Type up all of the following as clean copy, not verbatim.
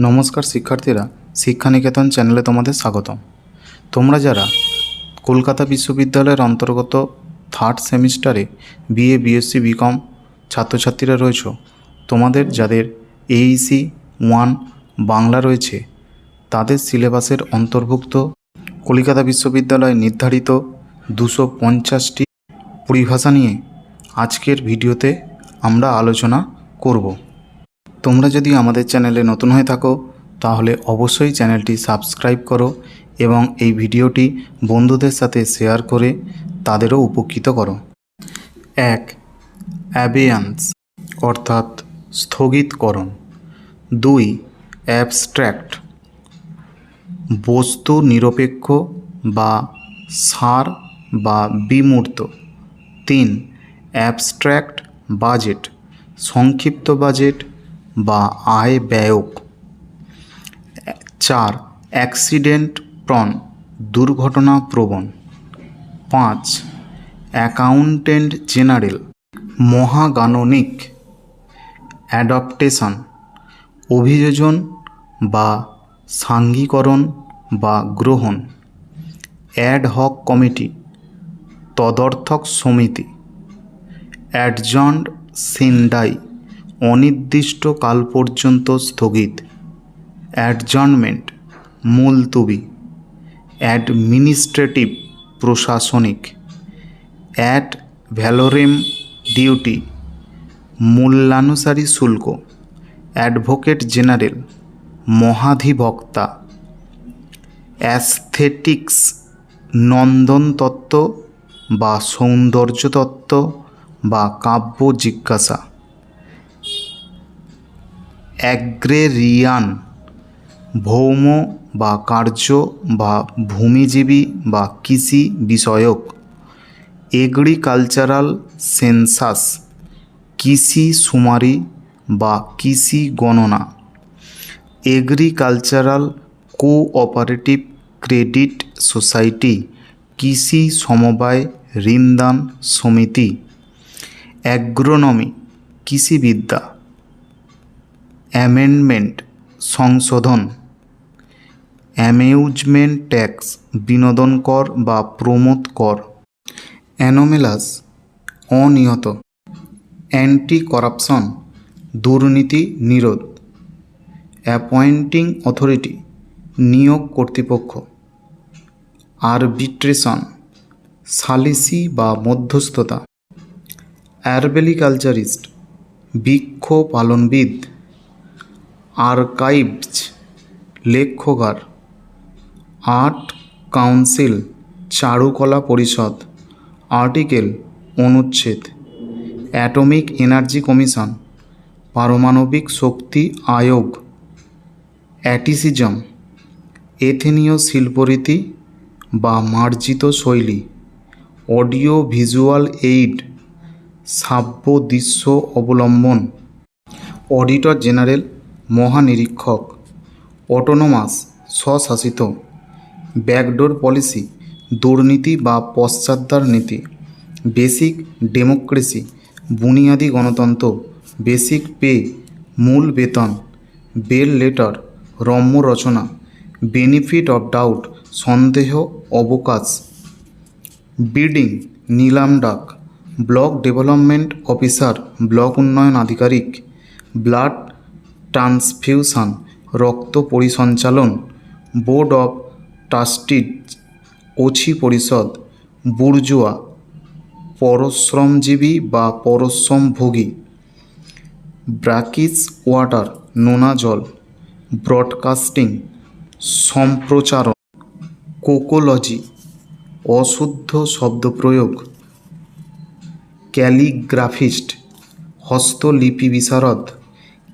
নমস্কার শিক্ষার্থীরা, শিক্ষানিকেতন চ্যানেলে তোমাদের স্বাগতম। তোমরা যারা কলকাতা বিশ্ববিদ্যালয়ের অন্তর্গত থার্ড সেমিস্টারে বিএ বিএসসি বিকম ছাত্রছাত্রীরা রয়েছ, তোমাদের যাদের এইসি 1 বাংলা রয়েছে, তাদের সিলেবাসের অন্তর্ভুক্ত কলকাতা বিশ্ববিদ্যালয় নির্ধারিত 250টি পরিভাষা নিয়ে আজকের ভিডিওতে আমরা আলোচনা করব। তোমরা যদি আমাদের চ্যানেলে নতুন হয়ে থাকো তাহলে অবশ্যই চ্যানেলটি সাবস্ক্রাইব করো এবং এই ভিডিওটি বন্ধুদের সাথে শেয়ার করে তাদেরও উপকৃত করো। 1. অ্যাবেয়ান্স অর্থাৎ স্থগিতকরণ। 2. অ্যাবস্ট্র্যাক্ট বস্তু নিরপেক্ষ বা সার বা বিমূর্ত। 3. অ্যাবস্ট্র্যাক্ট বাজেট সংক্ষিপ্ত বাজেট বা আয় ব্যয়ক। 4. অ্যাক্সিডেন্ট প্রন দুর্ঘটনা প্রবণ। 5. Accountant general মহাগাণনিক। অ্যাডাপ্টেশন অভিযোজন বা সাঙ্গীকরণ বা গ্রহণ। অ্যাডহক কমিটি তদর্থক সমিতি। অ্যাডজন্ড সিন্ডাই অনির্দিষ্টকাল পর্যন্ত স্থগিত। অ্যাডজর্নমেন্ট মুলতুবি। অ্যাডমিনিস্ট্রেটিভ প্রশাসনিক। অ্যাড ভ্যালোরেম ডিউটি মূল্যানুসারী শুল্ক। অ্যাডভোকেট জেনারেল মহাধিবক্তা। অ্যাস্থেটিক্স নন্দনতত্ত্ব বা সৌন্দর্যতত্ত্ব বা কাব্য জিজ্ঞাসা। অ্যাগ্রেরিয়ান ভৌম বা কার্য বা ভূমিজীবী বা কৃষি বিষয়ক। এগ্রিকালচারাল সেন্সাস কৃষি শুমারি বা কৃষি গণনা। এগ্রিকালচারাল কোঅপারেটিভ ক্রেডিট সোসাইটি কৃষি সমবায় ঋণদান সমিতি। অ্যাগ্রোনমি কৃষিবিদ্যা। অ্যামেন্ডমেন্ট সংশোধন। অ্যামিউজমেন্ট ট্যাক্স বিনোদন কর বা প্রমোদ কর। অ্যানোমেলাস অনিয়ত। অ্যান্টি করাপশন দুর্নীতি নিরোধ। অ্যাপয়েন্টিং অথরিটি নিয়োগ কর্তৃপক্ষ। আরবিট্রেশন সালিসি বা মধ্যস্থতা। অ্যারবেলিকালচারিস্ট বৃক্ষ পালনবিদ। আর্কাইভস লেখ্যগার। আর্ট কাউন্সিল চারুকলা পরিষদ। আর্টিকেল অনুচ্ছেদ। অ্যাটমিক এনার্জি কমিশন পারমাণবিক শক্তি আয়োগ। অ্যাটিসিজম এথেনীয় শিল্পরীতি বা মার্জিত শৈলী। অডিও ভিজুয়াল এইড শ্রাব্য দৃশ্য অবলম্বন। অডিটর জেনারেল মহানিরীক্ষক। অটোনোমাস স্বশাসিত। ব্যাকডোর পলিসি দুর্নীতি বা পশ্চাৎদ্বার নীতি। বেসিক ডেমোক্রেসি বুনিয়াদী গণতন্ত্র। বেসিক পে মূল বেতন। বেল লেটার রম্য রচনা। বেনিফিট অফ ডাউট সন্দেহ অবকাশ। বিডিং নিলাম ডাক। ব্লক ডেভেলপমেন্ট অফিসার ব্লক উন্নয়ন আধিকারিক। ব্লাড ট্রান্সফিউশন রক্ত পরিসঞ্চালন। বোর্ড অফ ট্রাস্টিজ ওছি পরিষদ। বুর্জোয়া পরশ্রমজীবী বা পরশ্রমভোগী। ব্রাকিশ ওয়াটার নোনা জল। ব্রডকাস্টিং সম্প্রচারণ। কোকোলজি অশুদ্ধ শব্দপ্রয়োগ। ক্যালিগ্রাফিস্ট হস্তলিপি বিশারদ।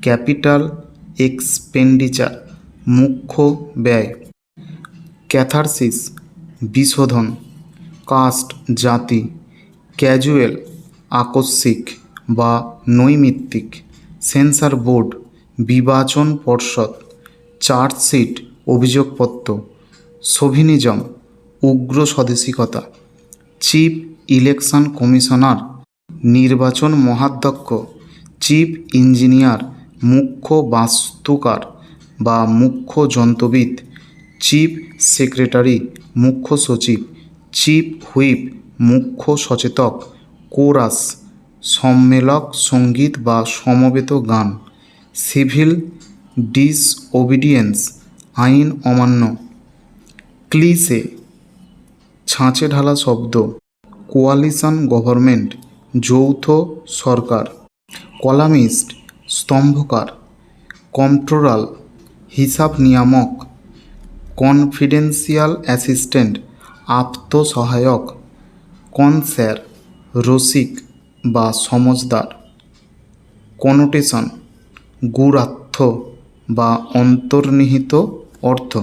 ক্যাপিটাল এক্সপেন্ডিচার মুখ্য ব্যয়। ক্যাথারসিস বিশোধন। কাস্ট জাতি। ক্যাজুয়াল আকস্মিক বা নৈমিত্তিক। সেন্সর বোর্ড বিবাচন পর্ষদ। চার্জশিট অভিযোগপত্র। সোভিনিজম উগ্র স্বদেশিকতা। চিফ ইলেকশন কমিশনার নির্বাচন মহাধ্যক্ষ। চিফ ইঞ্জিনিয়ার মুখ্য বাস্তুকার বা মুখ্য যন্ত্রবিদ, চিফ সেক্রেটারি মুখ্য সচিব, চিফ হুইপ মুখ্য সচেতক, কোরাস সম্মেলক সঙ্গীত বা সমবেত গান, সিভিল ডিসওবিডিয়েন্স আইন অমান্য, ক্লিশে ছাঁচে ঢালা শব্দ, কোয়ালিশন গভর্নমেন্ট যৌথ সরকার, কলামিস্ট স্তম্ভকার, কম্পট্রোলার হিসাব নিয়ামক, কনফিডেন্সিয়াল অ্যাসিস্ট্যান্ট আত্মসহায়ক, কনস্যার রসিক বা সমজদার, কনোটেশন গূঢ়ার্থ বা অন্তর্নিহিত অর্থ,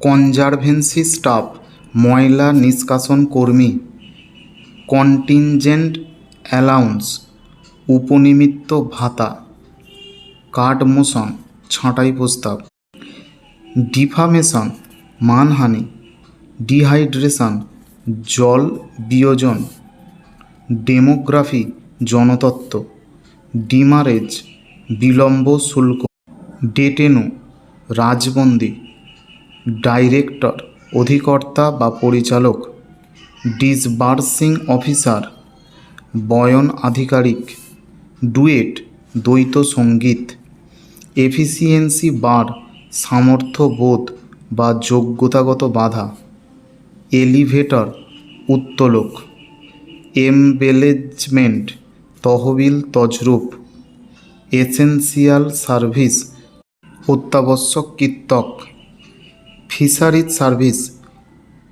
কনজারভেন্সি স্টাফ ময়লা নিষ্কাশন কর্মী, কন্টিনজেন্ট অ্যালাউন্স উপনিমিত্ত ভাতা, কার্ডমোশন ছাঁটাই প্রস্তাব, ডিফামেশন মানহানি, ডিহাইড্রেশন জল বিয়োজন, ডেমোগ্রাফি জনতত্ত্ব, ডিমারেজ বিলম্ব শুল্ক, ডেটেনু রাজবন্দি, ডাইরেক্টর অধিকর্তা বা পরিচালক, ডিসবার্সিং অফিসার বয়ন আধিকারিক, ডুয়েট দ্বৈত সঙ্গীত, এফিসিয়েন্সি বার সামর্থ্য বোধ বা যোগ্যতাগত বাধা, এলিভেটর উত্তোলক, এমবেলেজমেন্ট তহবিল তজরূপ, এসেন্সিয়াল সার্ভিস অত্যাবশ্যক কীর্তক, ফিশারিজ সার্ভিস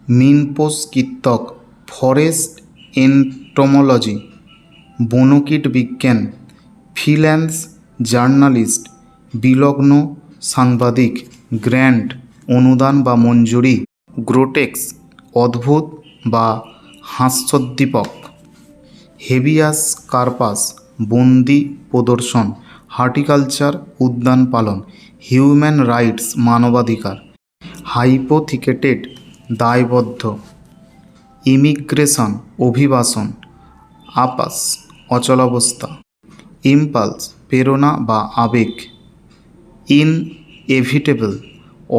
মিনপোষ কীর্তক, ফরেস্ট এন্টোমোলজি বনকীট বিজ্ঞান, ফ্রিল্যান্স জার্নালিস্ট বিলগ্ন সাংবাদিক, গ্র্যান্ট অনুদান বা মঞ্জুরি, গ্রোটেক্স অদ্ভুত বা হাস্যোদ্দীপক, হেবিয়াস কার্পাস বন্দি প্রদর্শন, হর্টিকালচার উদ্যান পালন, হিউম্যান রাইটস মানবাধিকার, হাইপোথিকেটেড দায়বদ্ধ, ইমিগ্রেশন অভিবাসন, আপাস অচলাবস্থা, ইম্পালস প্রেরণা বা আবেগ, ইনএভিটেবল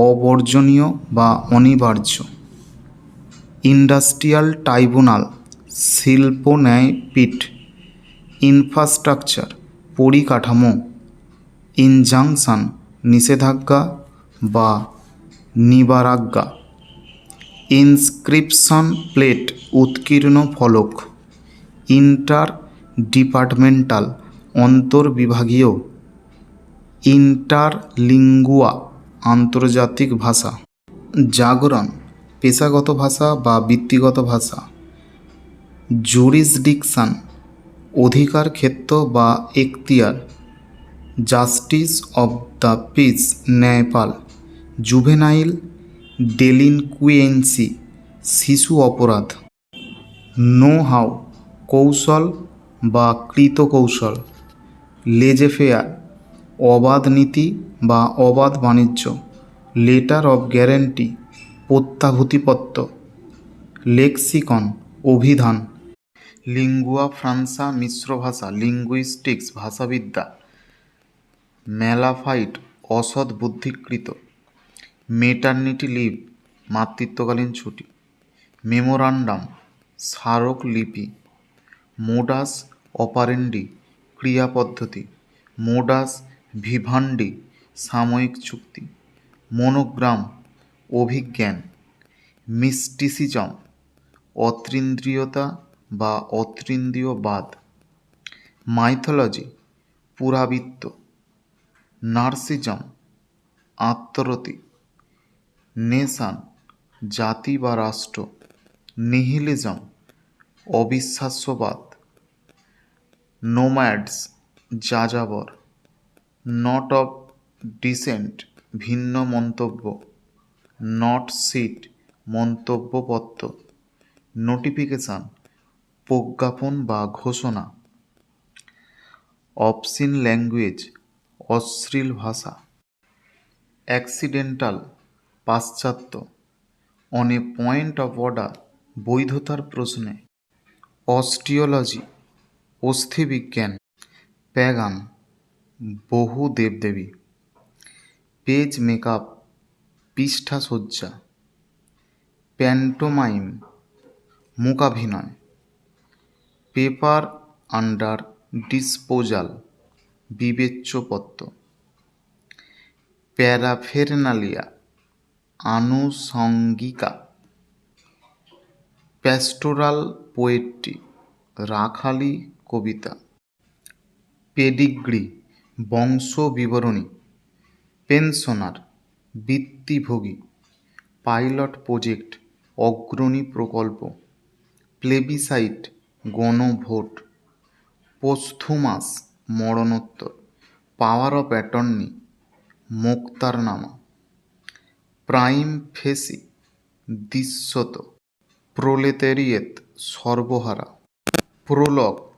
অবর্জনীয় বা অনিবার্য, ইন্ডাস্ট্রিয়াল ট্রাইব্যুনাল শিল্প ন্যায়পীঠ, ইনফ্রাস্ট্রাকচার পরিকাঠামো, ইনজাংশন নিষেধাজ্ঞা বা নিবারাজ্ঞা, ইনস্ক্রিপশন প্লেট উৎকীর্ণ ফলক, ইন্টার ডিপার্টমেন্টাল অন্তর্বিভাগীয়, ইন্টারলিঙ্গুয়া আন্তর্জাতিক ভাষা, জাগরণ পেশাগত ভাষা বা বৃত্তিগত ভাষা, জুরিসডিকশন অধিকার ক্ষেত্র বা এখতিয়ার, জাস্টিস অব দ্য পিস ন্যায়পাল, জুভেনাইল ডেলিনকুয়েন্সি শিশু অপরাধ, নো হাউ কৌশল বা কৃতকৌশল, লেজেফেয়ার অবাধ নীতি বা অবাধ বাণিজ্য, লেটার অব গ্যারান্টি প্রত্যাভূতিপত্র, লেক্সিকন অভিধান, লিঙ্গুয়া ফ্রান্সা মিশ্র ভাষা লিঙ্গুইস্টিক্স ভাষাবিদ্যা, ম্যালাফাইট অসৎ বুদ্ধিকৃত, মেটার্নিটি লিভ মাতৃত্বকালীন ছুটি, মেমোরান্ডাম স্মারকলিপি, মোডাস অপারেন্ডি ক্রিয়াপদ্ধতি, মোডাস ভিভান্ডি সাময়িক চুক্তি, মনোগ্রাম অভিজ্ঞান, মিস্টিসিজম অতীন্দ্রিয়তা বা অতীন্দ্রিয়বাদ, মাইথোলজি পুরাবৃত্ত, নার্সিজম আত্মরতি, নেশান জাতি বা রাষ্ট্র, নিহিলিজম অবিশ্বাস্যবাদ, নোম্যাডস যাযাবর, নট অফ ডিসেন্ট ভিন্ন মন্তব্য, নট সিট মন্তব্যপত্র, নোটিফিকেশন প্রজ্ঞাপন বা ঘোষণা, অবসিন ল্যাঙ্গুয়েজ অশ্লীল ভাষা, অ্যাক্সিডেন্টাল পাশ্চাত্য, on a point of order বৈধতার প্রশ্নে, অস্টিওলজি অস্থিবিজ্ঞান, প্যাগান বহু দেবদেবী, পেজ মেকআপ, পৃষ্ঠাসজ্জা। প্যান্টোমাইম, মূকাভিনয়। পেপার আন্ডার ডিসপোজাল, বিবেচ্যপত্র। প্যারাফেরনালিয়া, আনুষঙ্গিকা। প্যাস্টোরাল পোয়েট্রি, রাখালি কবিতা। পেডিগ্রি, বংশ বিবরণী। পেনশনার, বৃত্তিভোগী। পাইলট প্রজেক্ট, অগ্রণী প্রকল্প। প্লেবিসাইট, গণভোট। পোস্থুমাস, মরণোত্তর। পাওয়ার অফ অ্যাটর্নি, মোক্তারনামা। প্রাইম ফেসি, দৃশ্যত। প্রোলেতারিয়েত, সর্বহারা। প্রোলগ,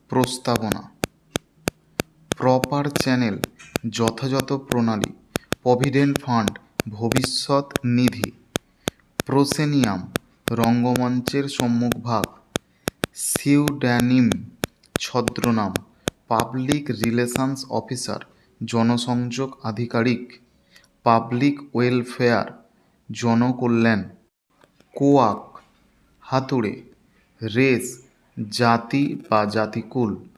প্রস্তাবনা। প্রপার চ্যানেল, যথাযথ প্রণালী। প্রভিডেন্ট ফান্ড, ভবিষ্যৎ নিধি। প্রোসেনিয়াম, রঙ্গমঞ্চের সম্মুখভাগ। সিউড্যানিম, ছদ্মনাম। পাবলিক রিলেশনস অফিসার, জনসংযোগ আধিকারিক। পাবলিক ওয়েলফেয়ার, জনকল্যাণ। কোয়াক, হাতুড়ে। রেস, জাতি বা জাতিকুল।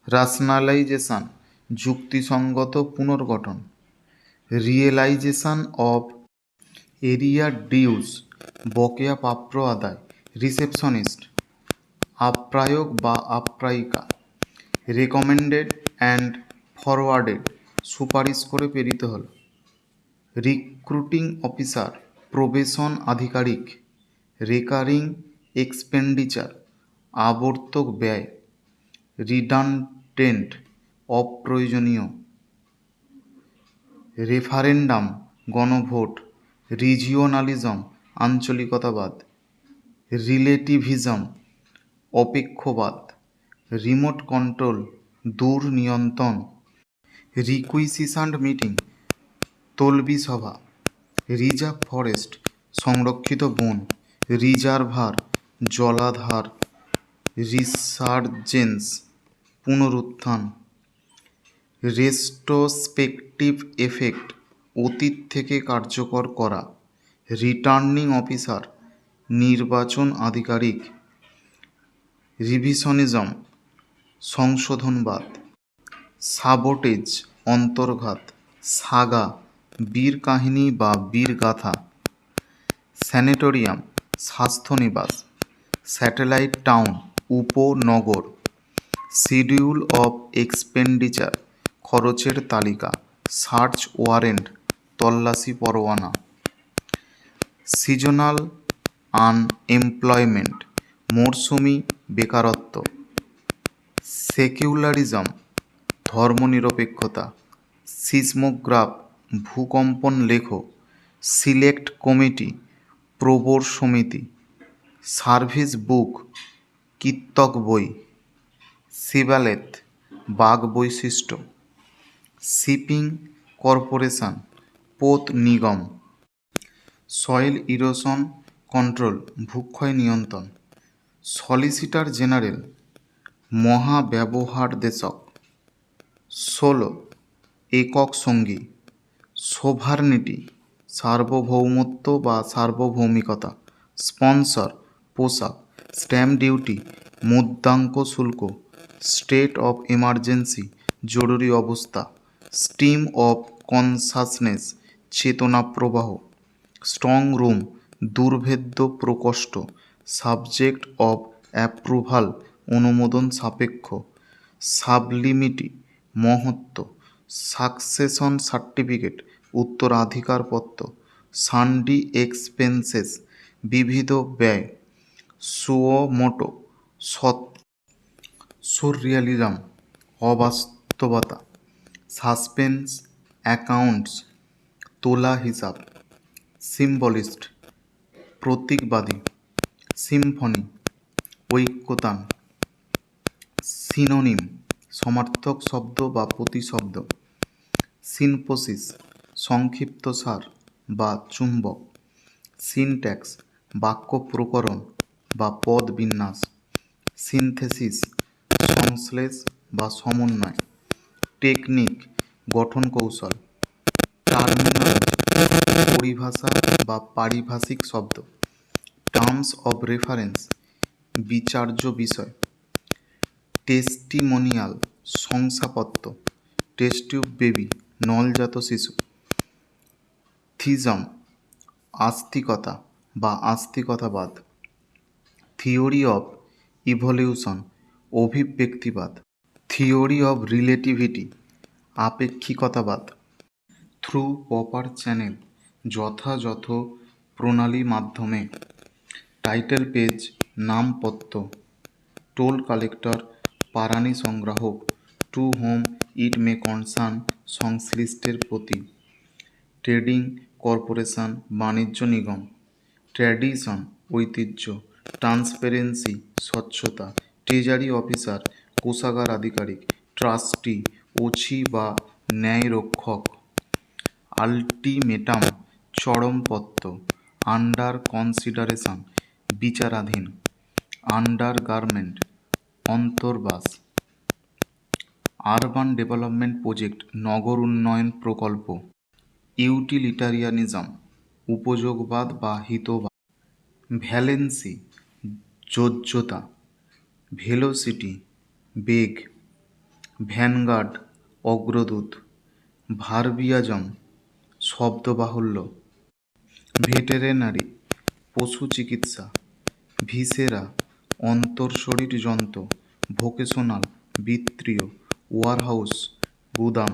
রাশনালাইজেশন, যুক্তিসঙ্গত পুনর্গঠন। রিয়েলাইজেশন অফ এরিয়া ডিউস, বকেয়া প্রাপ্য আদায়। রিসেপশনিস্ট, আপ্যায়ক বা আপ্যায়িকা। রেকমেন্ডেড অ্যান্ড ফরওয়ার্ডেড, সুপারিশ করে প্রেরিত হল। রিক্রুটিং অফিসার, প্রবেশন আধিকারিক। রেকারিং এক্সপেন্ডিচার, আবর্তক ব্যয়। রিডান্ডেন্ট, অপ্রয়োজনীয়। রেফারেন্ডাম, গণভোট। রিজিওনালিজম, আঞ্চলিকতাবাদ। রিলেটিভিজম, অপেক্ষবাদ। রিমোট কন্ট্রোল, দূর নিয়ন্ত্রণ। রিকুইজিশন মিটিং, তলবি সভা। রিজার্ভ ফরেস্ট, সংরক্ষিত বন। রিজার্ভার, জলাধার। রিসার্জেন্স, পুনরুত্থান। রেট্রোস্পেকটিভ এফেক্ট, অতীত থেকে কার্যকর করা। রিটার্নিং অফিসার, নির্বাচন আধিকারিক। রিভিশনিজম, সংশোধনবাদ। সাবোটেজ, অন্তর্ঘাত। সাগা, বীর কাহিনী বা বীরগাথা। স্যানিটোরিয়াম, স্বাস্থ্যনিবাস। স্যাটেলাইট টাউন, উপনগর। শিডিউল অফ এক্সপেন্ডিচার, খরচের তালিকা। সার্চ ওয়ারেন্ট, তল্লাশি পরোয়ানা। সিজনাল আনএমপ্লয়মেন্ট, মরশুমি বেকারত্ব। সেকুলারিজম, ধর্মনিরপেক্ষতা। সিসমোগ্রাফ, ভূকম্পন লেখ। সিলেক্ট কমিটি, প্রবর সমিতি। সার্ভিস বুক, কীর্তক বই। শিবালেথ, বাঘ বৈশিষ্ট্য। শিপিং কর্পোরেশন, পোত নিগম। সয়েল ইরোশন কন্ট্রোল, ভূক্ষয় নিয়ন্ত্রণ। Solicitor general, মহাব্যবহারদেশক। 16, একক সঙ্গী। সোভারনিটি, সার্বভৌমত্ব বা সার্বভৌমিকতা। স্পন্সর, পোশাক। স্ট্যাম্প ডিউটি, মুদ্রাঙ্ক শুল্ক। স্টেট অফ এমার্জেন্সি, জরুরি অবস্থা। স্ট্রিম অফ কনসাসনেস, চেতনা প্রবাহ। স্ট্রং রুম, দুর্ভেদ্য প্রকোষ্ঠ। সাবজেক্ট অফ অ্যাপ্রুভাল, অনুমোদন সাপেক্ষ। সাবলিমিটি, মহত্ব। সাকসেশন সার্টিফিকেট, উত্তরাধিকারপত্র। সান্ডি এক্সপেন্সেস, বিবিধ ব্যয়। সুওমোটো, সুররিয়ালিজম, অবাস্তবতা। সাসপেন্স অ্যাকাউন্টস, তোলা হিসাব। সিম্বলিস্ট, প্রতীকবাদী। সিম্ফনি, ঐক্যতান। সিনোনিম, সমার্থক শব্দ বা প্রতিশব্দ। সিনপোসিস, সংক্ষিপ্তসার বা চুম্বক। সিনট্যাক্স, বাক্য প্রকরণ বা পদ বিন্যাস। সিনথেসিস, সংশ্লেষ বা সমন্বয়। টেকনিক, গঠন কৌশল। টার্মিনোলজি পরিভাষা বা পারিভাষিক শব্দ। টার্মস অব রেফারেন্স বিচার্য বিষয়। টেস্টিমোনিয়াল শংসাপত্র। টেস্ট টিউব বেবি নলজাত শিশু। থিজম আস্তিকতা বা আস্তিকতাবাদ। থিওরি অব ইভলিউশন অভিব্যক্তিবাদ। থিওরি অব রিলেটিভিটি আপেক্ষিকতাবাদ। থ্রু প্রপার চ্যানেল যথাযথ প্রণালী মাধ্যমে। টাইটেল পেজ নামপত্র। টোল কালেক্টর প্রাণী সংগ্রাহক to whom it may concern সংশ্লিষ্টের প্রতি। ট্রেডিং কর্পোরেশন বাণিজ্য নিগম। ট্র্যাডিশন ঐতিহ্য। ট্রান্সপারেন্সি স্বচ্ছতা। ট্রেজারি অফিসার কোষাগার আধিকারিক। ট্রাস্টি ওছি বা ন্যায়রক্ষক। আল্টিমেটাম চরমপত্র। আন্ডার কনসিডারেশন বিচারাধীন। আন্ডারগারমেন্ট অন্তর্বাস। আরবান ডেভেলপমেন্ট প্রজেক্ট নগর উন্নয়ন প্রকল্প। ইউটিলিটারিয়ানিজম উপযোগবাদ বা হিতবাদ। ভ্যালেন্সি যোজ্যতা। ভেলোসিটি বেগ। ভ্যানগার্ড অগ্রদূত। ভার্বিয়াজম শব্দবাহুল্য। ভেটেরিনারি পশু চিকিৎসা। ভিসেরা অন্তঃশরীর যন্ত্র। ভোকেশনাল বিত্তীয়। ওয়ারহাউস গুদাম।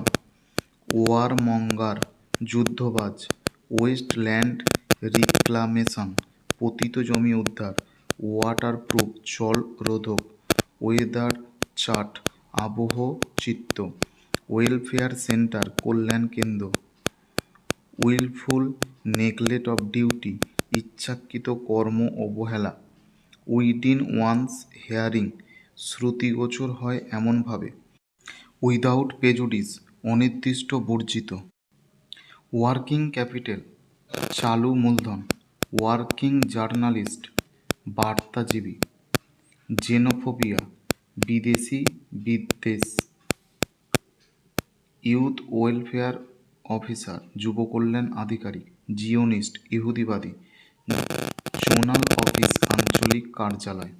ওয়ারমঙ্গার যুদ্ধবাজ। ওয়েস্টল্যান্ড রিক্লামেশন পতিত জমি উদ্ধার। ওয়াটারপ্রুফ জল রোধক। ওয়েদার চার্ট আবহ চিত্র। ওয়েলফেয়ার সেন্টার কল্যাণ কেন্দ্র। উইলফুল নেগলেক্ট অফ ডিউটি ইচ্ছাকৃত কর্ম অবহেলা। উইদিন ওয়ান্স হেয়ারিং শ্রুতিগোচর হয় এমনভাবে। উইদাউট প্রেজুডিস অনির্দিষ্ট বর্জিত। ওয়ার্কিং ক্যাপিটাল চালু মূলধন। Working journalist বার্তাজীবী। জেনোফোবিয়া বিদেশি বিদ্বেষ। ইউথ ওয়েলফেয়ার অফিসার যুব কল্যাণ আধিকারিক। জিওনিস্ট ইহুদিবাদী। জোনাল অফিস আঞ্চলিক কার্যালয়।